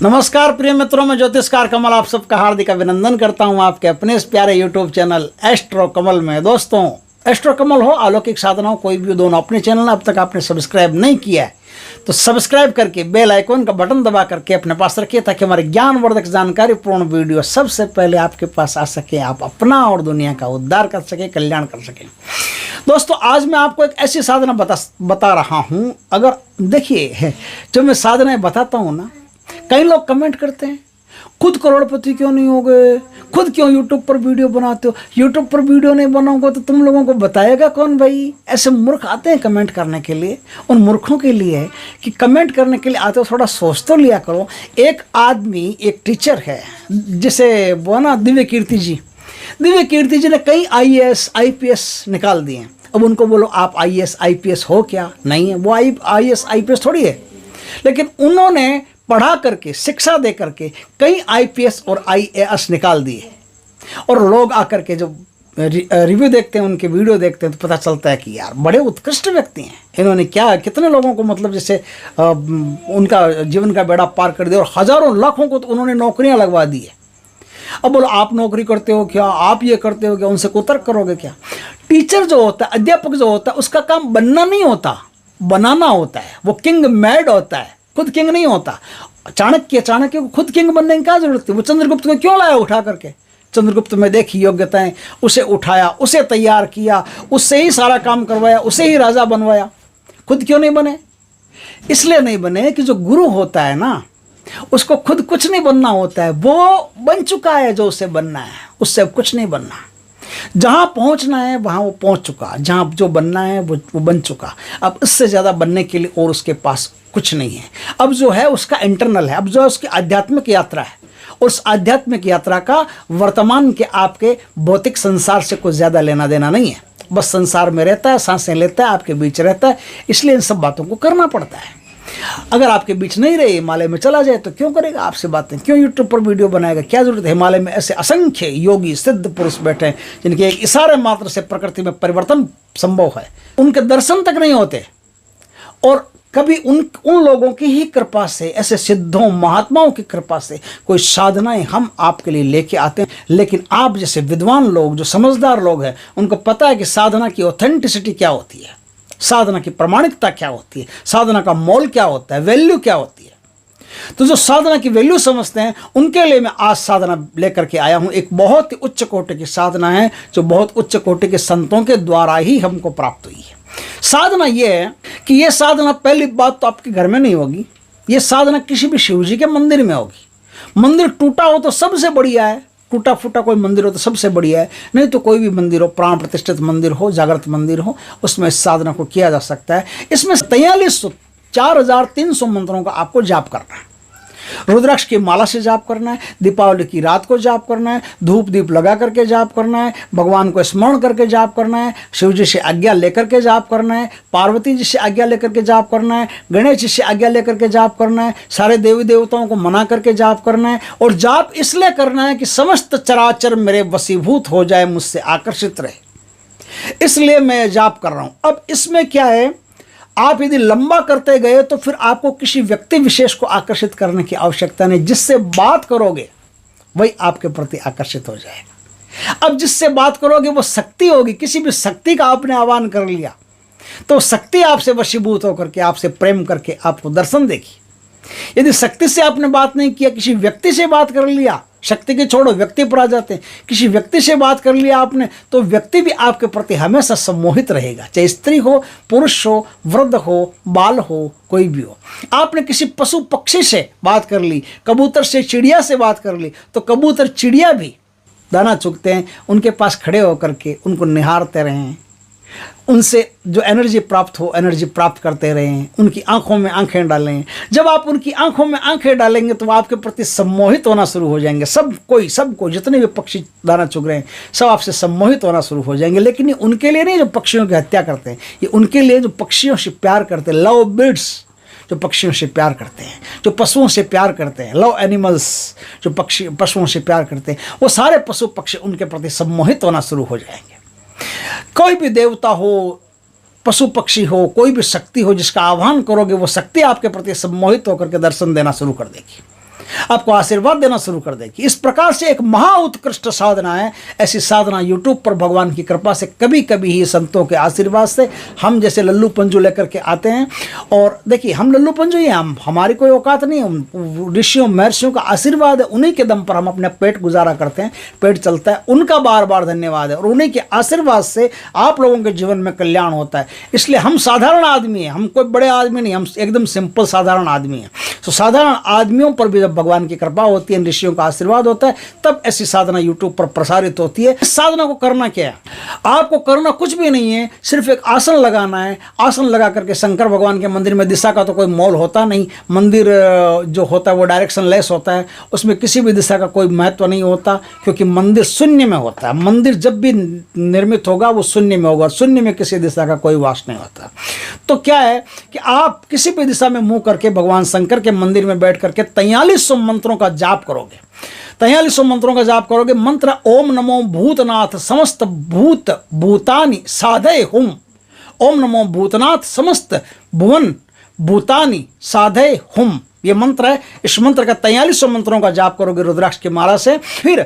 नमस्कार प्रिय मित्रों, मैं ज्योतिषकार कमल आप सबका हार्दिक अभिनंदन करता हूं आपके अपने इस प्यारे यूट्यूब चैनल एस्ट्रो कमल में। दोस्तों, एस्ट्रो कमल हो, अलौकिक साधना हो, कोई भी दोनों अपने चैनल अब तक आपने सब्सक्राइब नहीं किया है तो सब्सक्राइब करके बेल आइकन का बटन दबा करके अपने पास रखिए ताकि हमारे ज्ञानवर्धक जानकारी पूर्ण वीडियो सबसे पहले आपके पास आ सके, आप अपना और दुनिया का उद्धार कर सके, कल्याण कर सके। दोस्तों, आज मैं आपको एक ऐसी साधना बता रहा हूँ। अगर देखिए, जो मैं साधनाएं बताता हूँ ना, कई लोग कमेंट करते हैं, खुद करोड़पति क्यों नहीं हो गए, खुद क्यों यूट्यूब पर वीडियो बनाते हो, यूट्यूब पर वीडियो नहीं बनाओगे तो तुम लोगों को बताएगा कौन भाई। ऐसे मूर्ख आते हैं कमेंट करने के लिए। उन मूर्खों के लिए है कि कमेंट करने के लिए आते हो, थोड़ा सोच तो लिया करो। एक आदमी, एक टीचर है, जिसे वो ना दिव्य कीर्ति जी ने कई IAS IPS निकाल दिए। अब उनको बोलो आप IAS IPS हो क्या? नहीं है, वो IAS IPS थोड़ी है। लेकिन उन्होंने पढ़ा करके, शिक्षा दे करके कई IPS और IAS निकाल दिए। और लोग आकर के जो रिव्यू देखते हैं, उनके वीडियो देखते हैं तो पता चलता है कि यार बड़े उत्कृष्ट व्यक्ति हैं। इन्होंने क्या, कितने लोगों को मतलब जैसे उनका जीवन का बेड़ा पार कर दिया और हजारों लाखों को तो उन्होंने नौकरियां लगवा दी है। अब बोलो आप नौकरी करते हो क्या, आप ये करते हो क्या, उनसे कुतर्क करोगे क्या? टीचर जो होता है, अध्यापक जो होता है, उसका काम बनना नहीं होता, बनाना होता है। वो किंग मेड होता है, खुद किंग नहीं होता। चाणक्य को खुद किंग बनने की क्या जरूरत थी? वो चंद्रगुप्त को क्यों लाया उठा करके? चंद्रगुप्त में देखी योग्यताएं, उसे उठाया, उसे तैयार किया, उससे ही सारा काम करवाया, उसे ही राजा बनवाया। खुद क्यों नहीं बने? इसलिए नहीं बने कि जो गुरु होता है ना, उसको खुद कुछ नहीं बनना होता है। वो बन चुका है जो उसे बनना है, उससे कुछ नहीं बनना। जहाँ पहुँचना है वहाँ वो पहुँच चुका, जहाँ जो बनना है वो बन चुका। अब इससे ज़्यादा बनने के लिए और उसके पास कुछ नहीं है। अब जो है उसका इंटरनल है, अब जो है उसकी आध्यात्मिक यात्रा है। उस आध्यात्मिक यात्रा का वर्तमान के आपके भौतिक संसार से कुछ ज़्यादा लेना देना नहीं है। बस संसार में रहता है, सांसें लेता है, आपके बीच रहता है, इसलिए इन सब बातों को करना पड़ता है। अगर आपके बीच नहीं रहे, हिमालय में चला जाए तो क्यों करेगा आपसे बातें, क्यों यूट्यूब पर वीडियो बनाएगा, क्या जरूरत है? हिमालय में ऐसे असंख्य योगी सिद्ध पुरुष बैठे हैं जिनके एक इशारे मात्र से प्रकृति में परिवर्तन संभव है। उनके दर्शन तक नहीं होते। और कभी उन लोगों की ही कृपा से, ऐसे सिद्धों महात्माओं की कृपा से कोई साधनाएं हम आपके लिए लेके आते हैं। लेकिन आप जैसे विद्वान लोग, जो समझदार लोग हैं, उनको पता है कि साधना की ऑथेंटिसिटी क्या होती है, साधना की प्रामाणिकता क्या होती है, साधना का मोल क्या होता है, वैल्यू क्या होती है। तो जो साधना की वैल्यू समझते हैं, उनके लिए मैं आज साधना लेकर के आया हूं। एक बहुत ही उच्च कोटि की साधना है, जो बहुत उच्च कोटि के संतों के द्वारा ही हमको प्राप्त हुई है। साधना यह है कि यह साधना, पहली बात तो आपके घर में नहीं होगी, यह साधना किसी भी शिव जी के मंदिर में होगी। मंदिर टूटा हो तो सबसे बढ़िया है, टूटा फूटा कोई मंदिर हो तो सबसे बढ़िया है। नहीं तो कोई भी मंदिर हो, प्राण प्रतिष्ठित मंदिर हो, जागृत मंदिर हो, उसमें इस साधना को किया जा सकता है। इसमें 4300 मंत्रों का आपको जाप करना है। रुद्राक्ष की माला से जाप करना है, दीपावली की रात को जाप करना है, धूप दीप लगा करके जाप करना है, भगवान को स्मरण करके जाप करना है, शिव जी से आज्ञा लेकर के जाप करना है, पार्वती जी से आज्ञा लेकर के जाप करना है, गणेश जी से आज्ञा लेकर के जाप करना है, सारे देवी देवताओं को मना करके जाप करना है। और जाप इसलिए करना है कि समस्त चराचर मेरे वशीभूत हो जाए, मुझसे आकर्षित रहे, इसलिए मैं जाप कर रहा हूँ। अब इसमें क्या है, आप यदि लंबा करते गए तो फिर आपको किसी व्यक्ति विशेष को आकर्षित करने की आवश्यकता नहीं। जिससे बात करोगे वही आपके प्रति आकर्षित हो जाएगा। अब जिससे बात करोगे वो शक्ति होगी, किसी भी शक्ति का आपने आह्वान कर लिया तो शक्ति आपसे वशीभूत होकर के, आपसे प्रेम करके आपको दर्शन देगी। यदि शक्ति से आपने बात नहीं किया, किसी व्यक्ति से बात कर लिया, शक्ति के छोड़ो व्यक्ति पर आ जाते हैं, किसी व्यक्ति से बात कर लिया आपने, तो व्यक्ति भी आपके प्रति हमेशा सम्मोहित रहेगा, चाहे स्त्री हो, पुरुष हो, वृद्ध हो, बाल हो, कोई भी हो। आपने किसी पशु पक्षी से बात कर ली, कबूतर से, चिड़िया से बात कर ली, तो कबूतर चिड़िया भी दाना चुगते हैं, उनके पास खड़े होकर के उनको निहारते रहें, उनसे जो एनर्जी प्राप्त हो एनर्जी प्राप्त करते रहें, उनकी आंखों में आंखें डालें। जब आप उनकी आंखों में आंखें डालेंगे तो आपके प्रति सम्मोहित होना शुरू हो जाएंगे। सबको जितने भी पक्षी दाना चुग रहे हैं सब आपसे सम्मोहित होना शुरू हो जाएंगे। लेकिन ये उनके लिए नहीं जो पक्षियों की हत्या करते हैं, ये उनके लिए जो पक्षियों से प्यार करते हैं, लव बर्ड्स, जो पक्षियों से प्यार करते हैं, जो पशुओं से प्यार करते हैं, लव एनिमल्स, जो पशुओं से प्यार करते हैं, वो सारे पशु पक्षी उनके प्रति सम्मोहित होना शुरू हो जाएंगे। कोई भी देवता हो, पशु पक्षी हो, कोई भी शक्ति हो, जिसका आह्वान करोगे वो शक्ति आपके प्रति सम्मोहित होकर के दर्शन देना शुरू कर देगी। आपको आशीर्वाद देना शुरू कर देगी। इस प्रकार से एक महा उत्कृष्ट साधना है। ऐसी साधना यूट्यूब पर भगवान की कृपा से कभी कभी ही संतों के आशीर्वाद से हम जैसे लल्लू पंजू लेकर के आते हैं। और देखिए हम लल्लू पंजू ही हैं, हमारी कोई औकात नहीं है, ऋषियों महर्षियों का आशीर्वाद है, उन्हीं के दम पर हम अपने पेट गुजारा करते हैं, पेट चलता है, उनका बार बार धन्यवाद है और उन्हीं के आशीर्वाद से आप लोगों के जीवन में कल्याण होता है। इसलिए हम साधारण आदमी हैं, हम कोई बड़े आदमी नहीं, हम एकदम सिंपल साधारण आदमी हैं। तो साधारण आदमियों पर भी जब भगवान की कृपा होती है, ऋषियों का आशीर्वाद होता है, तब ऐसी साधना यूट्यूब पर प्रसारित होती है। इस साधना को करना क्या है? आपको करना कुछ भी नहीं है, सिर्फ एक आसन लगाना है। आसन लगा करके शंकर भगवान के मंदिर में दिशा का तो कोई मोल होता नहीं, मंदिर जो होता है वो डायरेक्शन लेस होता है, उसमें किसी भी दिशा का कोई महत्व नहीं होता, क्योंकि मंदिर शून्य में होता है। मंदिर जब भी निर्मित होगा वो शून्य में होगा, शून्य में किसी दिशा का कोई वास नहीं होता। तो क्या है कि आप किसी भी दिशा में मुंह करके भगवान शंकर के मंदिर में बैठ करके 4300 मंत्रों का जाप करोगे। 4300 मंत्रों का जाप करोगे। मंत्र ओम नमो भूतनाथ समस्त भूत भूतानि साधय हुम। ओम नमो भूतनाथ समस्त भुवन भूतानि साधय हुम, ये मंत्र है। इस मंत्र का 4300 मंत्रों का जाप करोगे रुद्राक्ष की माला से। फिर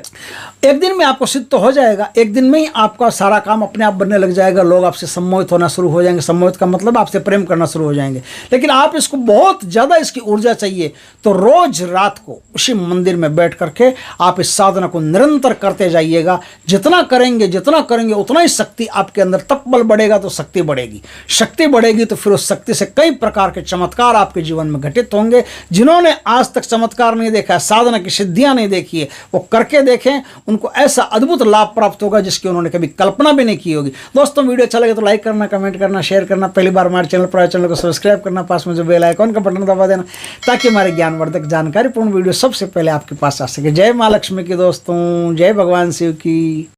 एक दिन में आपको सिद्ध तो हो जाएगा, एक दिन में ही आपका सारा काम अपने आप बनने लग जाएगा। लोग आपसे सम्मोहित होना शुरू हो जाएंगे, सम्मोहित का मतलब आपसे प्रेम करना शुरू हो जाएंगे। लेकिन आप इसको बहुत ज़्यादा इसकी ऊर्जा चाहिए, तो रोज रात को उसी मंदिर में बैठ करके आप इस साधना को निरंतर करते जाइएगा। जितना करेंगे उतना ही शक्ति आपके अंदर, तप बल बढ़ेगा तो शक्ति बढ़ेगी, शक्ति बढ़ेगी तो फिर उस शक्ति से कई प्रकार के चमत्कार आपके जीवन में घटित होंगे। जिन्होंने आज तक चमत्कार नहीं देखा, साधना की सिद्धियां नहीं देखी है, वो करके देखें, उनको ऐसा अद्भुत लाभ प्राप्त होगा जिसकी उन्होंने कभी कल्पना भी नहीं की होगी। दोस्तों वीडियो अच्छा लगे तो लाइक करना, कमेंट करना, शेयर करना, पहली बार हमारे चैनल को सब्सक्राइब करना, पास में जो बेल आइकॉन का बटन दबा देना, ताकि हमारे ज्ञानवर्धक जानकारीपूर्ण वीडियो सबसे पहले आपके पास आ सके। जय माँ लक्ष्मी की दोस्तों, जय भगवान शिव की।